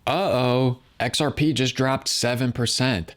Uh-oh, XRP just dropped 7%.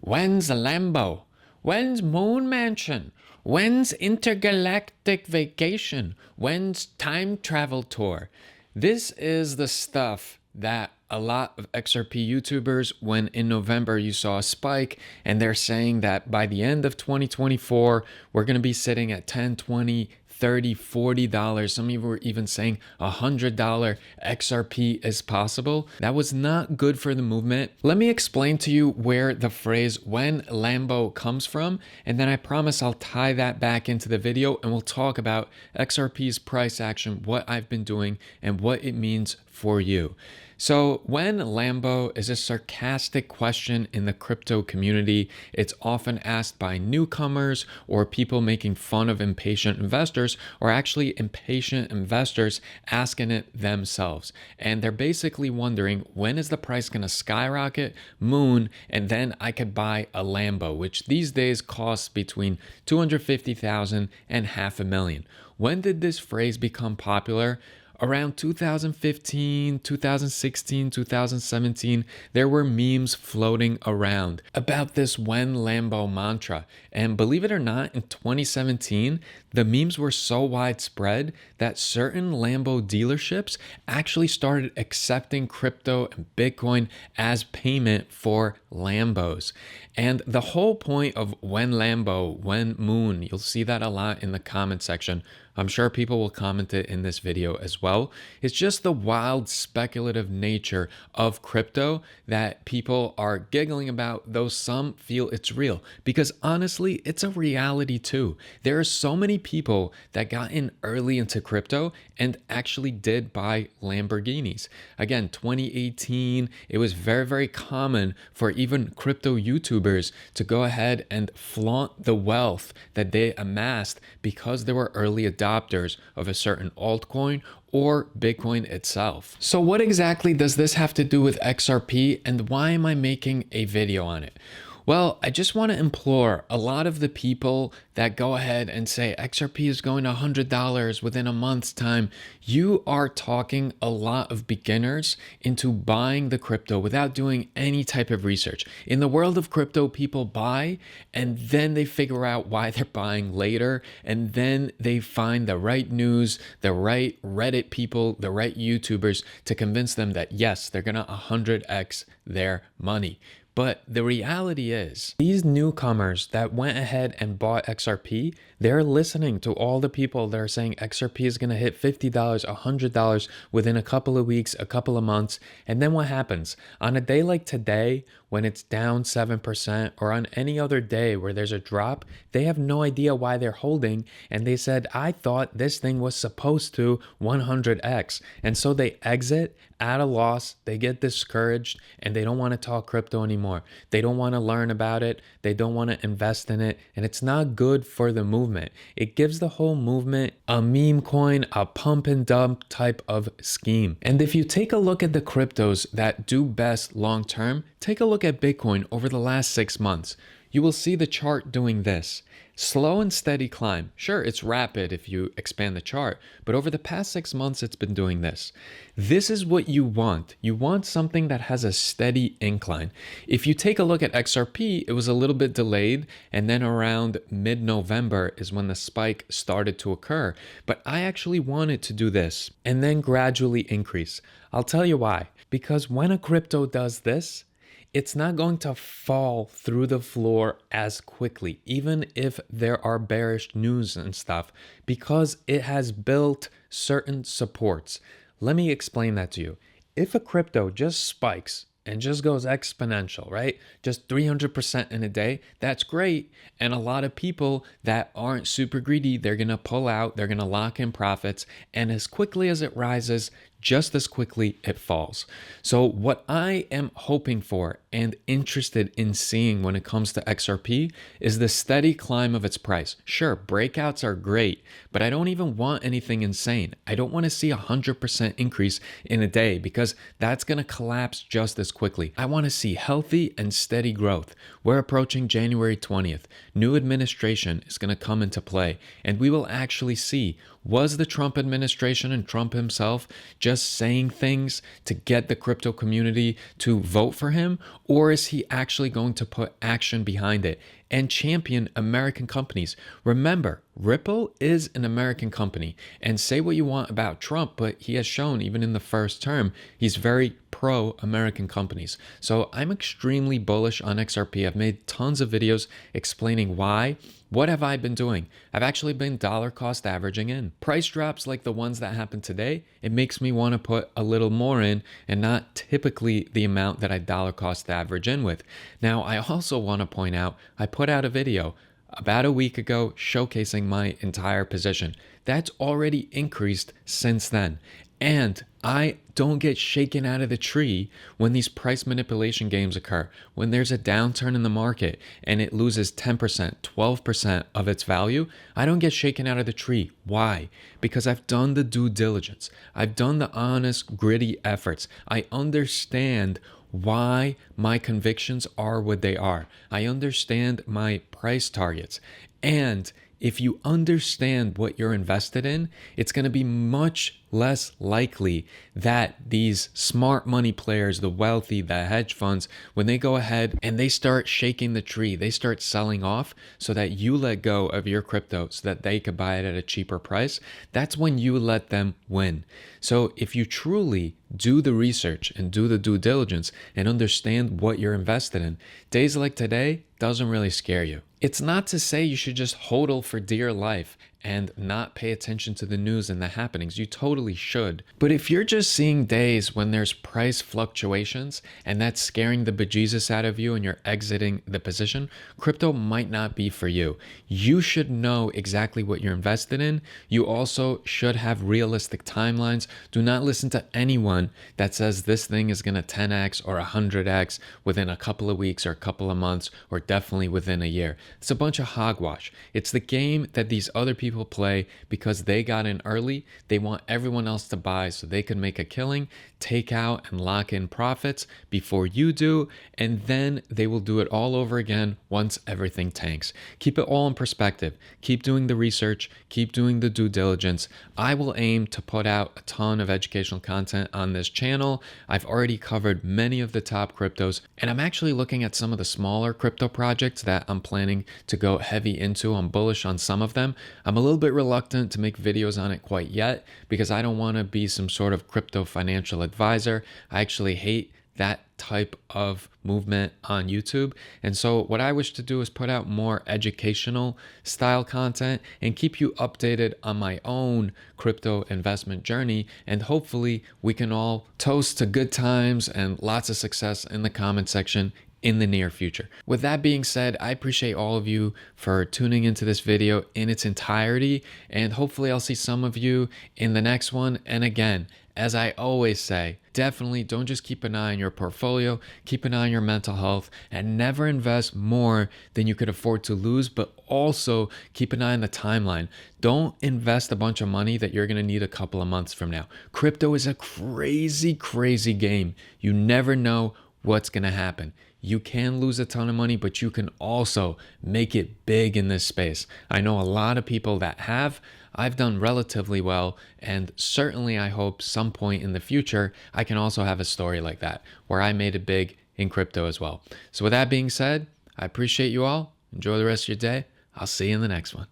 When's Lambo? When's Moon Mansion? When's intergalactic vacation? When's time travel tour? This is the stuff that a lot of XRP YouTubers, when in November you saw a spike and they're saying that by the end of 2024, we're going to be sitting at 10, 20, 30, $40. Some of you were even saying $100 XRP is possible. That was not good for the movement. Let me explain to you where the phrase "when Lambo" comes from, and then I promise I'll tie that back into the video and we'll talk about XRP's price action, what I've been doing, and what it means for you. So, when Lambo is a sarcastic question in the crypto community. It's often asked by newcomers or people making fun of impatient investors, or actually impatient investors asking it themselves. And they're basically wondering, when is the price going to skyrocket, moon, and then I could buy a Lambo, which these days costs between $250,000 and $500,000. When did this phrase become popular? Around 2015, 2016, 2017, there were memes floating around about this "when Lambo" mantra. And believe it or not, in 2017, the memes were so widespread that certain Lambo dealerships actually started accepting crypto and Bitcoin as payment for Lambos. And the whole point of "when Lambo," "when moon," you'll see that a lot in the comment section. I'm sure people will comment it in this video as well. It's just the wild speculative nature of crypto that people are giggling about, though some feel it's real. Because honestly, it's a reality too. There are so many people that got in early into crypto and actually did buy Lamborghinis. Again, 2018, it was very, very common for even crypto YouTubers to go ahead and flaunt the wealth that they amassed because they were early adopters of a certain altcoin or Bitcoin itself. So what exactly does this have to do with XRP, and why am I making a video on it? Well, I just want to implore a lot of the people that go ahead and say XRP is going to $100 within a month's time. You are talking a lot of beginners into buying the crypto without doing any type of research. In the world of crypto, people buy and then they figure out why they're buying later, and then they find the right news, the right Reddit people, the right YouTubers to convince them that yes, they're gonna 100x their money. But the reality is, these newcomers that went ahead and bought XRP, they're listening to all the people that are saying XRP is going to hit $50, $100 within a couple of weeks, a couple of months. And then what happens? On a day like today, when it's down 7%, or on any other day where there's a drop, they have no idea why they're holding. And they said, I thought this thing was supposed to 100x. And so they exit at a loss, they get discouraged, and they don't want to talk crypto anymore. They don't want to learn about it. They don't want to invest in it. And it's not good for the movement. It gives the whole movement a meme coin, a pump and dump type of scheme. And if you take a look at the cryptos that do best long term, take a look at Bitcoin over the last 6 months. You will see the chart doing this. Slow and steady climb. Sure, it's rapid if you expand the chart, but over the past 6 months, it's been doing this. This is what you want. You want something that has a steady incline. If you take a look at XRP, it was a little bit delayed, and then around mid-November is when the spike started to occur. But I actually wanted to do this and then gradually increase. I'll tell you why. Because when a crypto does this, it's not going to fall through the floor as quickly, even if there are bearish news and stuff, because it has built certain supports. Let me explain that to you. If a crypto just spikes and just goes exponential, right? Just 300% in a day, that's great. And a lot of people that aren't super greedy, they're going to pull out, they're going to lock in profits. And as quickly as it rises, just as quickly it falls. So what I am hoping for and interested in seeing when it comes to XRP is the steady climb of its price. Sure, breakouts are great, but I don't even want anything insane. I don't want to see 100% increase in a day, because that's going to collapse just as quickly. I want to see healthy and steady growth. We're approaching January 20th. New administration is going to come into play, and we will actually see Was the Trump administration and Trump himself just saying things to get the crypto community to vote for him? Or is he actually going to put action behind it and champion American companies? Remember, Ripple is an American company, and say what you want about Trump, but he has shown even in the first term, he's very pro-American companies. So I'm extremely bullish on XRP. I've made tons of videos explaining why. What have I been doing? I've actually been dollar cost averaging in. Price drops like the ones that happened today, it makes me want to put a little more in and not typically the amount that I dollar cost average in with. Now, I also want to point out, I put out a video about a week ago showcasing my entire position. That's already increased since then. And I don't get shaken out of the tree when these price manipulation games occur. When there's a downturn in the market and it loses 10%, 12% of its value, I don't get shaken out of the tree. Why? Because I've done the due diligence. I've done the honest, gritty efforts. I understand why my convictions are what they are. I understand my price targets. And if you understand what you're invested in, it's going to be much less likely that these smart money players, the wealthy, the hedge funds, when they go ahead and they start shaking the tree, they start selling off so that you let go of your crypto so that they could buy it at a cheaper price, that's when you let them win. So if you truly do the research and do the due diligence and understand what you're invested in, days like today doesn't really scare you. It's not to say you should just hodl for dear life and not pay attention to the news and the happenings. You totally should. But if you're just seeing days when there's price fluctuations and that's scaring the bejesus out of you and you're exiting the position, crypto might not be for you. You should know exactly what you're invested in. You also should have realistic timelines. Do not listen to anyone that says this thing is going to 10x or 100x within a couple of weeks or a couple of months or definitely within a year. It's a bunch of hogwash. It's the game that these other people play because they got in early. They want everyone else to buy so they can make a killing, take out and lock in profits before you do, and then they will do it all over again once everything tanks. Keep it all in perspective. Keep doing the research. Keep doing the due diligence. I will aim to put out a ton of educational content on this channel. I've already covered many of the top cryptos, and I'm actually looking at some of the smaller crypto projects that I'm planning to go heavy into. I'm bullish on some of them. I'm a little bit reluctant to make videos on it quite yet because I don't want to be some sort of crypto financial advisor. I actually hate that type of movement on YouTube. And so what I wish to do is put out more educational style content and keep you updated on my own crypto investment journey. And hopefully we can all toast to good times and lots of success in the comment section in the near future. With that being said, I appreciate all of you for tuning into this video in its entirety, and hopefully I'll see some of you in the next one. And again, as I always say, definitely don't just keep an eye on your portfolio, keep an eye on your mental health, and never invest more than you could afford to lose, but also keep an eye on the timeline. Don't invest a bunch of money that you're gonna need a couple of months from now. Crypto is a crazy, crazy game. You never know what's gonna happen. You can lose a ton of money, but you can also make it big in this space. I know a lot of people that have. I've done relatively well, and certainly I hope some point in the future I can also have a story like that where I made it big in crypto as well. So with that being said, I appreciate you all. Enjoy the rest of your day. I'll see you in the next one.